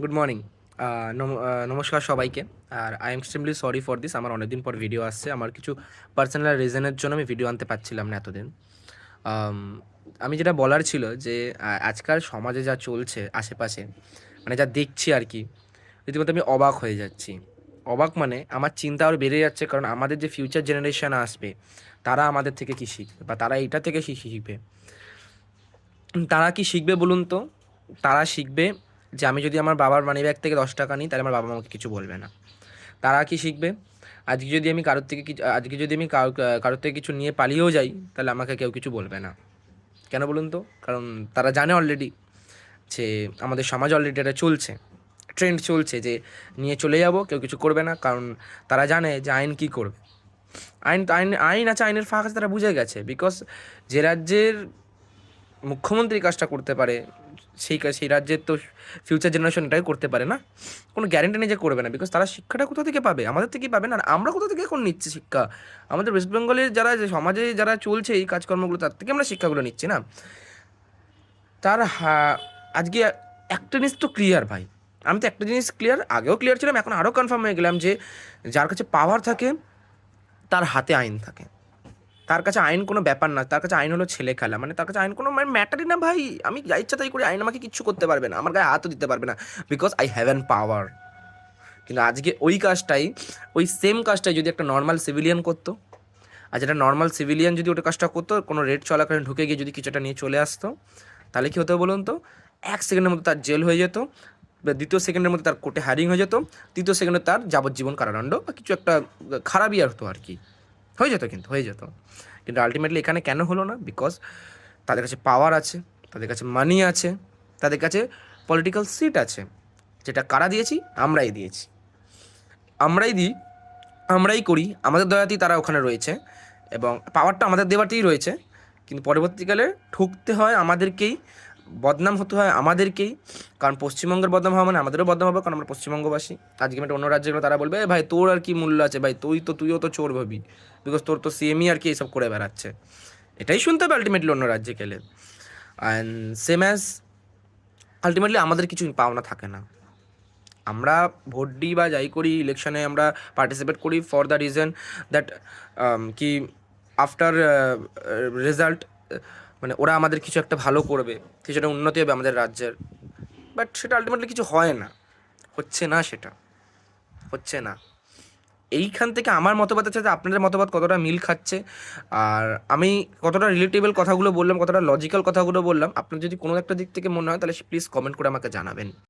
Good morning. নমস্কার সবাইকে। আর I am extremely sorry for this. আমার অনেকদিন পর ভিডিও আসছে। আমার কিছু পার্সোনাল রিজনের জন্য আমি ভিডিও আনতে পারছিলাম না এতদিন। আম, আমি যেটা বলার ছিল যে আজকাল সমাজে যা চলছে আশেপাশে, মানে যা দেখছি আর কি, রীতিমতো আমি অবাক হয়ে যাচ্ছি। অবাক মানে আমার চিন্তা আরও বেড়ে যাচ্ছে, কারণ আমাদের যে ফিউচার জেনারেশন আসবে তারা আমাদের থেকে কী শিখবে, বা তারা এইটা থেকে কী শিখবে। তারা কি শিখবে বলুন তো? তারা শিখবে যে আমি যদি আমার বাবার মানিব্যাগ থেকে 10 টাকা নিই তাহলে আমার বাবা আমাকে কিছু বলবে না। তারা কি শিখবে আজকে যদি আমি কারোর থেকে কিছু, আজকে যদি আমি কারোর থেকে কিছু নিয়ে পালিয়েও যাই তাহলে আমাকে কেউ কিছু বলবে না। কেন বলুন তো? কারণ তারা জানে অলরেডি যে আমাদের সমাজ অলরেডি এটা চলছে, ট্রেন্ড চলছে যে নিয়ে চলে যাব, কেউ কিছু করবে না। কারণ তারা জানে যে আইন কী করবে। আইন আইন আইন আছে, আইনের ফাঁক আছে, তারা বুঝে গেছে। বিকজ যে রাজ্যের মুখ্যমন্ত্রী কাজটা করতে পারে, সেই রাজ্যের তো ফিউচার জেনারেশন এটাই করতে পারে না। কোনো গ্যারেন্টি নেই যে করবে না, বিকজ তারা শিক্ষাটা কোথা থেকে পাবে? আমাদের থেকেই পাবে না। আর আমরা কোথা থেকে এখন নিচ্ছি শিক্ষা? আমাদের ওয়েস্ট বেঙ্গলের যারা, যে সমাজে যারা চলছে এই কাজকর্মগুলো, তার থেকে আমরা শিক্ষাগুলো নিচ্ছি না। তার আজকে একটা জিনিস তো ক্লিয়ার ভাই, আমি তো একটা জিনিস ক্লিয়ার, আগেও ক্লিয়ার ছিলাম, এখন আরও কনফার্ম হয়ে গেলাম যে যার কাছে পাওয়ার থাকে তার হাতে আইন থাকে। তার কাছে আইন কোনো ব্যাপার না, তার কাছে আইন হলো ছেলে খেলা। মানে তার কাছে আইন কোনো মানে ম্যাটারই না ভাই। আমি যা ইচ্ছা তাই করি, আইন আমাকে কিচ্ছু করতে পারবে না, আমার গায়ে হাতও দিতে পারবে না, বিকজ আই হ্যাভ অ্যান পাওয়ার। কিন্তু আজকে ওই কাজটাই, ওই সেম কাজটাই যদি একটা নর্মাল সিভিলিয়ান করতো, আর যেটা নর্মাল সিভিলিয়ান যদি ওটা কাজটা করতো, কোনো রেড চলাকালীন ঢুকে গিয়ে যদি কিছুটা নিয়ে চলে আসতো, তাহলে কী হতো বলুন তো? 1 সেকেন্ডের মধ্যে তার জেল হয়ে যেত, বা 2য় সেকেন্ডের মধ্যে তার কোর্টে হায়ারিং হয়ে যেত, 3য় সেকেন্ডে তার যাবজ্জীবন কারাদণ্ড বা কিছু একটা খারাপই আর হতো আর কি, হয়ে যেত, কিন্তু হয়ে যেত। কিন্তু আলটিমেটলি এখানে কেন হলো না? বিকজ তাদের কাছে পাওয়ার আছে, তাদের কাছে মানি আছে, তাদের কাছে পলিটিক্যাল সিট আছে। যেটা কারা দিয়েছি? আমরাই দিয়েছি, আমরাই দিই, আমরাই করি, আমাদের দয়াতেই তারা ওখানে রয়েছে, এবং পাওয়ারটা আমাদের দেওয়াতেই রয়েছে। কিন্তু পরবর্তীকালে ঠকতে হয় আমাদেরকেই, বদনাম হতে হয় আমাদেরকেই। কারণ পশ্চিমবঙ্গের বদনাম হওয়া মানে আমাদেরও বদনাম হবে, কারণ আমরা পশ্চিমবঙ্গবাসী। আজকে আমি একটা অন্য রাজ্যে গেলে তারা বলবে, এ ভাই তোর আর কি মূল্য আছে ভাই, তুইও তো চোর ভাবি, বিকজ তোর তো সিএমই আর কি এইসব করে বেড়াচ্ছে। এটাই শুনতে হবে আলটিমেটলি অন্য রাজ্যে গেলে। অ্যান্ড সেম অ্যাজ আলটিমেটলি আমাদের কিছু পাওনা থাকে না। আমরা ভোট দিই বা যাই করি, ইলেকশনে আমরা পার্টিসিপেট করি ফর দ্য রিজন দ্যাট কি আফটার রেজাল্ট, মানে ওরা আমাদের কিছু একটা ভালো করবে, কিছু একটা উন্নতি হবে আমাদের রাজ্যের। বাট সেটা আলটিমেটলি কিছু হয় না, হচ্ছে না, সেটা হচ্ছে না। এইখান থেকে আমার মতবাদের সাথে আপনাদের মতবাদ কতটা মিল খাচ্ছে, আর আমি কতটা রিলেটেবল কথাগুলো বললাম, কতটা লজিক্যাল কথাগুলো বললাম, আপনার যদি কোনো একটা দিক থেকে মনে হয় তাহলে প্লিজ কমেন্ট করে আমাকে জানাবেন।